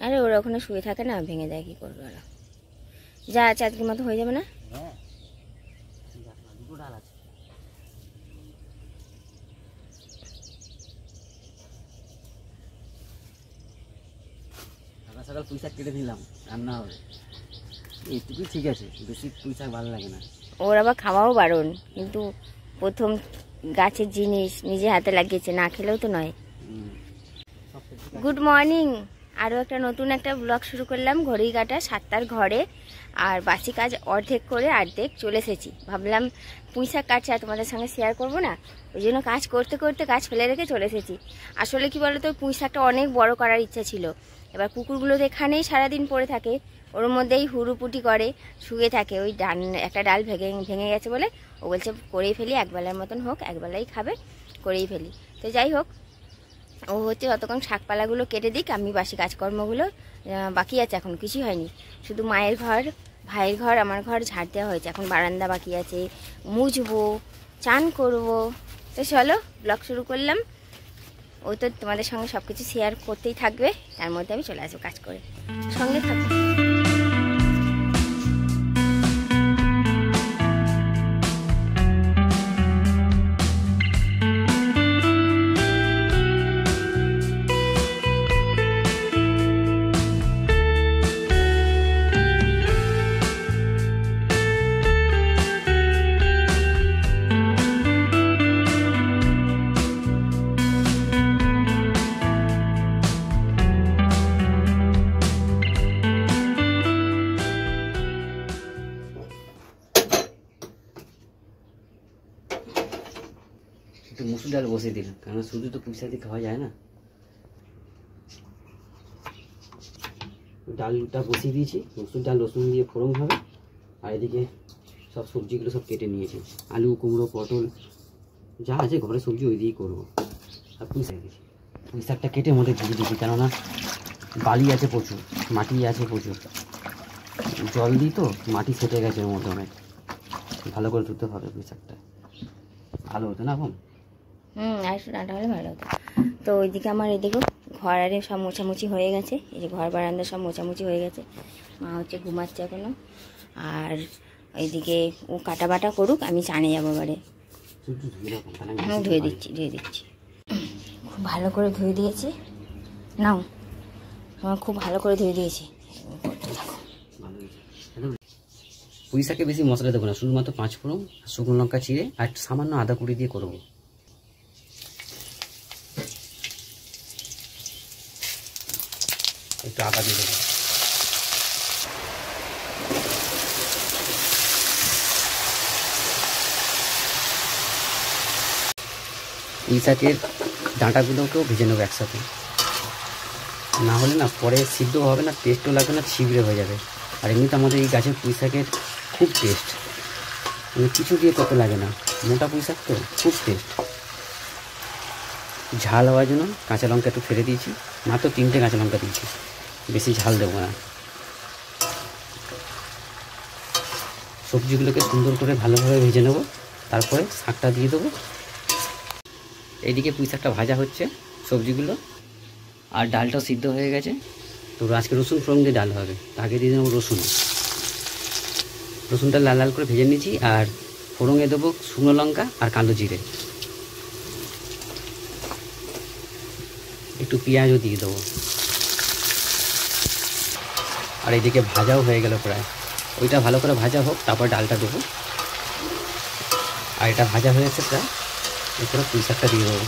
আরে ওরা ওখানে শুয়ে থাকে না, ভেঙে দেয় কি করবে ওরা। যা আছে আজকের মতো হয়ে যাবে না? দুটো ডাল আছে। সকাল সকাল পুঁই শাক কেটে দিলাম, রান্না হবে। এইটুকুই ঠিক আছে, বেশি পুঁই শাক ভালো লাগে না। ওর আবার খাওয়াও বারণ, কিন্তু প্রথম গাছের জিনিস নিজে হাতে লাগিয়েছে, না খেলেও তো নয়। গুড মর্নিং, আরও নতুন একটা ব্লগ শুরু করলাম। ঘড়ির কাঁটা 7টার ঘরে, আর বাসি কাজ অর্ধেক করে অর্ধেক চলে এসেছি। ভাবলাম পুঁই শাক কাটছে আর তোমাদের সঙ্গে শেয়ার করবো না, ওই জন্য কাজ করতে করতে কাজ ফেলে রেখে চলে এসেছি। আসলে কি বলতো, পুঁই শাকটা অনেক বড় করার ইচ্ছা ছিল। এবার কুকুরগুলো তো এখানেই সারাদিন পড়ে থাকে, ওর মধ্যেই হুড়ুপুটি করে শুয়ে থাকে। ওই একটা ডাল ভেঙে গেছে বলে ও বলছে করেই ফেলি, একবেলার মতন হোক, একবেলাই খাবে, করেই ফেলি। তো যাই হোক, ও হচ্ছে ততক্ষণ শাকপালাগুলো কেটে দিক, আমি বাসি কাজকর্মগুলো বাকি আছে, এখন কিছুই হয়নি। শুধু মায়ের ঘর, ভাইয়ের ঘর, আমার ঘর ঝাড় দেওয়া হয়েছে, এখন বারান্দা বাকি আছে, মুছবো, চান করবো। তো চলো ব্লগ শুরু করলাম। ও তো তোমাদের সঙ্গে সব কিছু শেয়ার করতেই থাকবে, তার মধ্যে আমি চলে আসবো কাজ করে, সঙ্গে থাকবো। একটু মুসুর ডাল বসিয়ে দিলাম, কারণ শুধু তো পুঁই শাক দিয়ে খাওয়া যায় না। ডালটা বসিয়ে দিয়েছি, মুসুর ডাল রসুন দিয়ে ফোড়ন হবে। আর এদিকে সব সবজিগুলো সব কেটে নিয়েছি, আলু, কুমড়ো, পটল, যা আছে ঘরে সবজি ওই দিয়েই করবো। আর পুঁই শাক দিয়েছি, পুঁই শাকটা কেটে মধ্যে ধুয়ে দিয়েছি, কেননা বালি আছে প্রচুর, মাটি আছে প্রচুর, জল দিই তো মাটি সেটে গেছে ওর মধ্যে অনেক। ভালো করে ধুতে হবে পুঁই শাকটা, ভালো হতো না এখন। আর একটু ডাঁটা হলে ভালো হতো। তো ওইদিকে আমার এদিকেও ঘর আরে সব মোছামুছি হয়ে গেছে, এই যে ঘর বারান্দা সব মোছামুছি হয়ে গেছে। মা হচ্ছে ঘুমাচ্ছে এখনো, আর ওইদিকে ও কাটা বাটা করুক, আমি চানে যাবো এবারে। ধুয়ে দিচ্ছি খুব ভালো করে ধুয়ে দিয়েছি, নাও খুব ভালো করে ধুয়ে দিয়েছি। পুঁই শাকে বেশি মশলা দেবো না, শুধুমাত্র 5 ফোড়ন, শুকনো লঙ্কা চিড়ে আর সামান্য আদা কুড়ি দিয়ে করবো। একটু আদা দিয়ে দেবো। পুঁই শাকের ডাঁটাগুলোকেও ভেজে নেবো একসাথে, না হলে না পরে সিদ্ধ হবে না, টেস্টও লাগবে না, ছিবড়ে হয়ে যাবে। আর এমনিতে আমাদের এই গাছের পুঁই শাকের খুব টেস্ট, কিছু দিয়ে করতে লাগে না, মোটা পুঁই শাক তো খুব টেস্ট। ঝাল হওয়ার জন্য কাঁচা লঙ্কা একটু ফেলে দিয়েছি, মাত্র 3টে কাঁচা লঙ্কা দিয়েছি, বেশি ঝাল দেবো না। সবজিগুলোকে সুন্দর করে ভালোভাবে ভেজে নেবো, তারপরে শাকটা দিয়ে দেবো। এইদিকে পুঁই শাকটা ভাজা হচ্ছে, সবজিগুলো আর ডালটাও সিদ্ধ হয়ে গেছে। তো আজকে রসুন ফোড়ন দিয়ে ডাল হবে, আগে দিয়ে দেবো রসুনটা লাল লাল করে ভেজে নিয়েছি, আর ফোড়নে দেবো শুকনো লঙ্কা আর কালো জিরে, একটু পেঁয়াজও দিয়ে দেবো। আর এইদিকে ভাজাও হয়ে গেল প্রায়, ওইটা ভালো করে ভাজা হোক, তারপর ডালটা দেবো। আর এটা ভাজা হয়েছে প্রায়, এরপরে পুঁই শাকটা দিয়ে দেবো।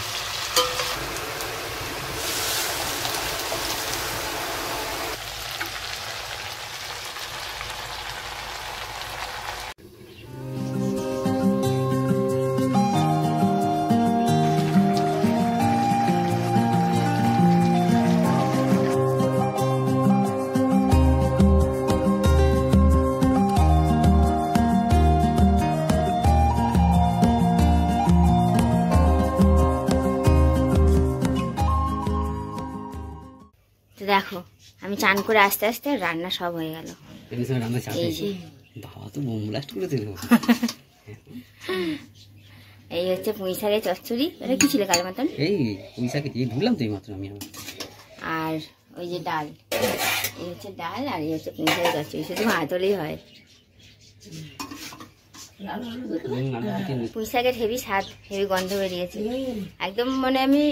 দেখো আমি চান করে আস্তে আস্তে রান্না সব হয়ে গেল। বাবা তো বোম ব্লাস্ট করে দিল। এই হচ্ছে পুঁই শাকের চচ্চড়ি। এটা কি ছিল কালো মতন? এই পুঁই শাকে দিয়ে ধুলাম তো এই মাত্র আমি। আর ওই যে ডাল, এই হচ্ছে ডাল, আর এই হচ্ছে পুঁই শাকের চচ্চড়ি। শুধু ভাত হলেই হয়। পুঁই শাকের হেভি স্বাদ, হেভি গন্ধ বেরিয়েছে একদম। মানে আমি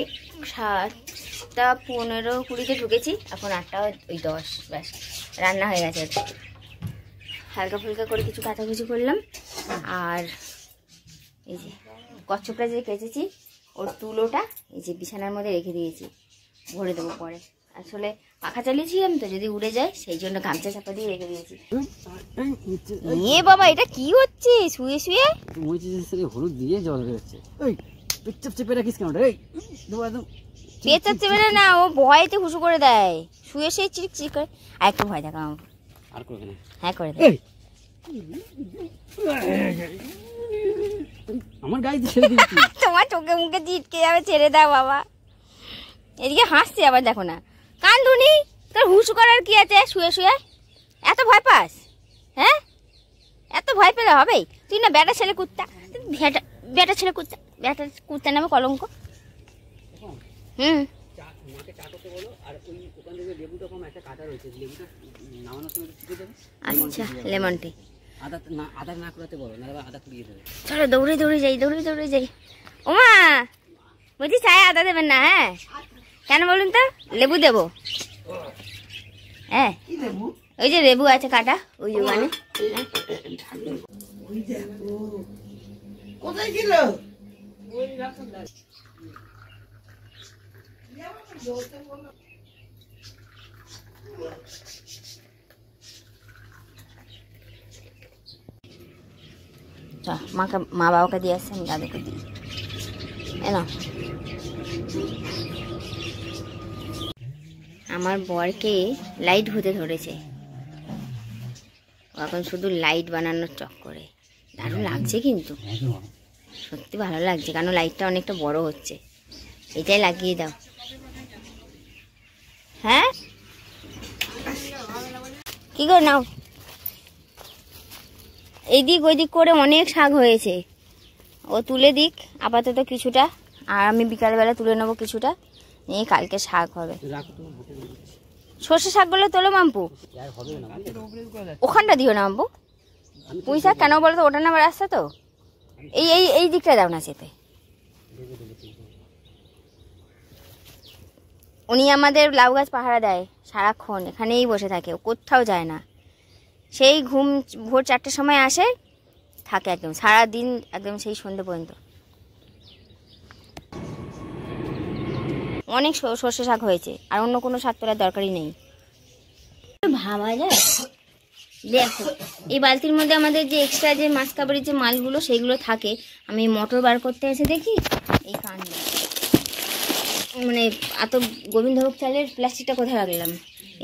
7:15-20 ঢুকেছি, এখন 8:10, ব্যাস রান্না হয়ে গেছে। হালকা ফুলকা করে কিছু কাটাকুচি করলাম। আর এই যে কচ্ছপটা যে কেচেছি ওর তুলোটা এই যে বিছানার মধ্যে রেখে দিয়েছি, ভরে দেবো পরে। আসলে পাখা চালিয়েছিলাম তো, যদি উড়ে যায় সেই জন্য গামছা চাপা দিয়ে রেখে দিয়েছি। এ বাবা, এটা কি হচ্ছে শুয়ে শুয়ে? হলুদ দিয়ে জল বেরোচ্ছে। পেচ্ছাপ চেপে রাখিস কেন? পেচ্ছাপ চেপে না, ও ভয়তে হুসু করে দেয় শুয়ে, সেই চিক চিক করে। আর একটু ভয় দেখা আর করবে না? হ্যাঁ করে দেয়। আমার গায়ে ছেড়ে দিচ্ছি। তোমার চোখে মুখে চিটকে যাবে, ছেড়ে দাও বাবা। এদিকে হাসছে আবার, দেখো না কান্দুনি। তোর হুসু করার কি আছে শুয়ে শুয়ে? এত ভয় পাস? হ্যাঁ, এত ভয় পেলে হবে? তুই না বেটা ছেলে কুত্তা, বেটা ছেলে কুত্তা, বেটা কুত্তা নামে কলঙ্ক। আচ্ছা, লেমন টি। আদা না করাতে বলো, না আদা কুড়িয়ে দেবে। চলো দৌড়ে দৌড়ে যাই, দৌড়ে দৌড়ে যাই। ওমা বলছি চায় আদা দেবেন না? হ্যাঁ কেন বলুন তো? লেবু দেবো। হ্যাঁ ওই যে লেবু আছে কাটা ওই দোকানে। কোথায় ছিল? মা বাবাকে দিয়ে আসছে, আমি দাদুকে দিই। এনো আমার বরকে লাইট হতে ধরেছে, এখন শুধু লাইট বানানোর চক্করে। দারুণ লাগছে কিন্তু, সত্যি ভালো লাগছে, কারণ লাইটটা অনেকটা বড় হচ্ছে। এটাই লাগিয়ে দাও। হ্যাঁ কি করে নাও, এইদিক ওইদিক করে অনেক শাক হয়েছে, ও তুলে দিক আপাতত কিছুটা, আর আমি বিকালবেলা তুলে নেবো কিছুটা, নিয়ে কালকে শাক হবে। সর্ষে শাকগুলো তোলো মাম্পু, ওখানটা দিও না মাম্পু। পুঁই শাক কেন বলো তো, ওটা না আমার রাস্তা তো, এই এই এই দিকটা দাও না সেতে। উনি আমাদের লাউ গাছ পাহারা দেয় সারাক্ষণ, এখানেই বসে থাকে, ও কোথাও যায় না। সেই ঘুম ভোর 4টের সময় আসে, থাকে একদম সারাদিন, একদম সেই সন্ধ্যে পর্যন্ত। অনেক সর্ষে শাক হয়েছে, আর অন্য কোনো শাক তোলার দরকারই নেই। ভাবা যায়, দেখো এই বালতির মধ্যে আমাদের যে এক্সট্রা যে মাছ কাবারির যে মালগুলো সেগুলো থাকে। আমি মটর বার করতে এসে দেখি এই কাণ্ড, মানে এত গোবিন্দভোগ চালের প্লাস্টিকটা কোথায় রাখলাম,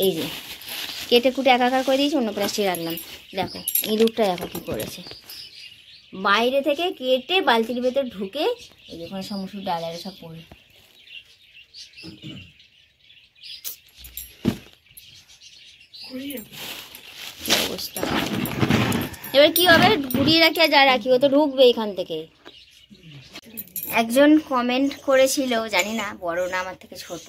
এই যে কেটে কুটে একাকার করে দিয়েছি, অন্য প্লাস্টিক রাখলাম। দেখো ইঁদুরটা দেখো কী করেছে, বাইরে থেকে কেটে বালতির ভেতর ঢুকে এই ওখানে সমস্ত ডাল আর সব পড়ে। অবস্থা এবার কি হবে, ঘুরিয়ে রাখি আর যা রাখি ও তো ঢুকবে এখান থেকে। একজন কমেন্ট করেছিল, জানি না বড় না আমার থেকে ছোট,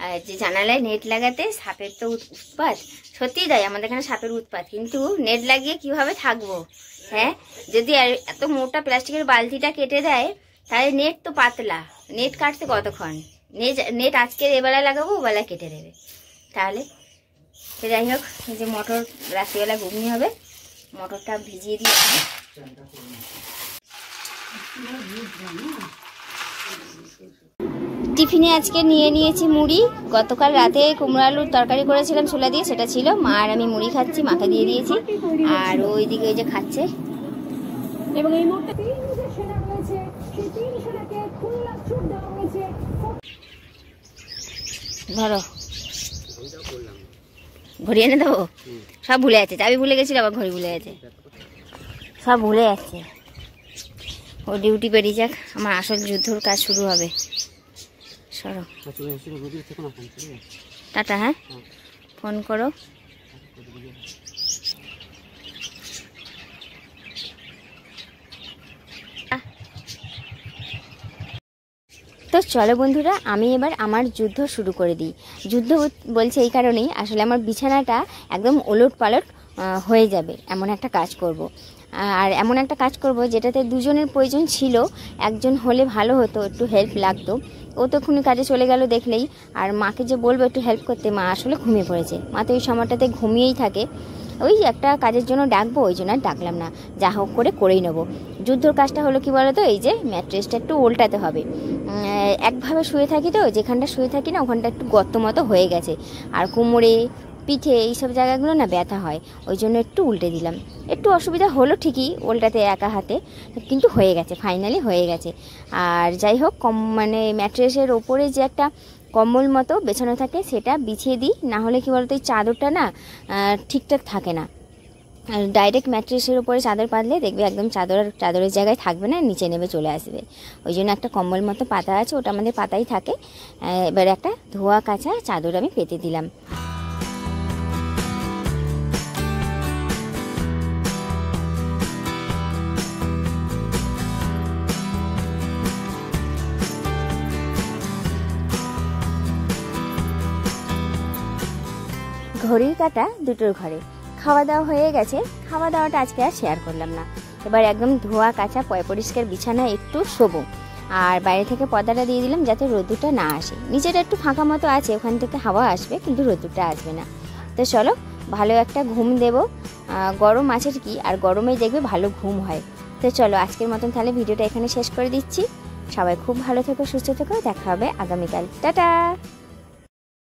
আর যে জানালায় নেট লাগাতে, সাপের তো উৎপাত, সত্যিই তাই আমাদের এখানে সাপের উৎপাত, কিন্তু নেট লাগিয়ে কিভাবে থাকবো? হ্যাঁ যদি এত মোটা প্লাস্টিকের বালতিটা কেটে দেয়, তাহলে নেট তো পাতলা, নেট কাটতে কতক্ষণ? নেট আজকে এবেলায় লাগাবো, ওবেলায় কেটে দেবে, তাহলে তো যাই হোক। এই যে মটর রাত্রিবেলা ঘুগনি হবে, মটরটা ভিজিয়ে দিয়ে টিফিনে আজকে নিয়ে নিয়েছি মুড়ি। গতকাল রাতে কুমড়ো আলুর তরকারি করেছিলাম ছোলা দিয়ে, সেটা ছিল। মা আর আমি মুড়ি খাচ্ছি, মাথা দিয়ে দিয়েছি, আর ওইদিকে ওই যে খাচ্ছে। এবং এই মুহূর্তে ধরো ঘড়ি এনে দেবো, সব ভুলে যাচ্ছে, চাবি ভুলে গেছিল, আবার ঘড়ি ভুলে গেছে, সব ভুলে যাচ্ছে। ও ডিউটি বেরিয়ে যাক, আমার আসল যুদ্ধর কাজ শুরু হবে। সরো টাটা। হ্যাঁ ফোন করো। তো চলো বন্ধুরা, আমি এবার আমার যুদ্ধ শুরু করে দিই। যুদ্ধ বলছে এই কারণেই, আসলে আমার বিছানাটা একদম ওলট পালট হয়ে যাবে, এমন একটা কাজ করব। আর এমন একটা কাজ করব যেটাতে দুজনের প্রয়োজন ছিল, একজন হলে ভালো হতো, একটু হেল্প লাগতো। ও তো এক্ষুনি কাজে চলে গেল দেখলেই। আর মাকে যে বলবো একটু হেল্প করতে, মা আসলে ঘুমিয়ে পড়েছে। মা তো ওই সময়টাতে ঘুমিয়েই থাকে। ওই একটা কাজের জন্য ডাকবো, ওই জন্য আর ডাকলাম না, যা হোক করে করেই নেবো। যুদ্ধর কাজটা হলো কি বলো তো, এই যে ম্যাট্রেসটা একটু উল্টাতে হবে। একভাবে শুয়ে থাকি তো, যেখানটা শুয়ে থাকি না ওখানটা একটু গর্ত মতো হয়ে গেছে, আর কোমরে পিঠে এইসব জায়গাগুলো না ব্যথা হয়, ওই জন্য একটু উল্টে দিলাম। একটু অসুবিধা হলো ঠিকই উল্টাতে একা হাতে, কিন্তু হয়ে গেছে, ফাইনালি হয়ে গেছে। আর যাই হোক, মানে ম্যাট্রেসের ওপরে যে একটা কম্বল মতো বেছানো থাকে সেটা বিছিয়ে দিই, না হলে কি বলতো এই চাদরটা না ঠিকঠাক থাকে না। ডাইরেক্ট ম্যাট্রেসের উপরে চাদর পাতলে দেখবে একদম চাদরের জায়গায় থাকবে না, নিচে নেমে চলে আসবে। ওই জন্য একটা কম্বল মতো পাতা আছে, ওটা আমাদের পাতাই থাকে। এবার একটা ধোয়া কাচা চাদর আমি পেতে দিলাম। ঘড়ির কাঁটা দুটোর ঘরে। খাওয়া দাওয়া হয়ে গেছে, খাওয়া দাওয়াটা আজকে আর শেয়ার করলাম না। এবার একদম ধোয়া কাচা পরিষ্কার বিছানায় একটু শোবো। আর বাইরে থেকে পর্দাটা দিয়ে দিলাম যাতে রোদ্দুরটা না আসে। নিচেটা একটু ফাঁকা মতো আছে, ওখান থেকে হাওয়া আসবে, কিন্তু রোদ্দুরটা আসবে না। তো চলো, ভালো একটা ঘুম দেবো। গরম আছে কি, আর গরমেই দেখবে ভালো ঘুম হয়। তো চলো, আজকের মতন তাহলে ভিডিওটা এখানে শেষ করে দিচ্ছি। সবাই খুব ভালো থেকো, সুস্থ থেকো, দেখা হবে আগামীকাল। টাটা।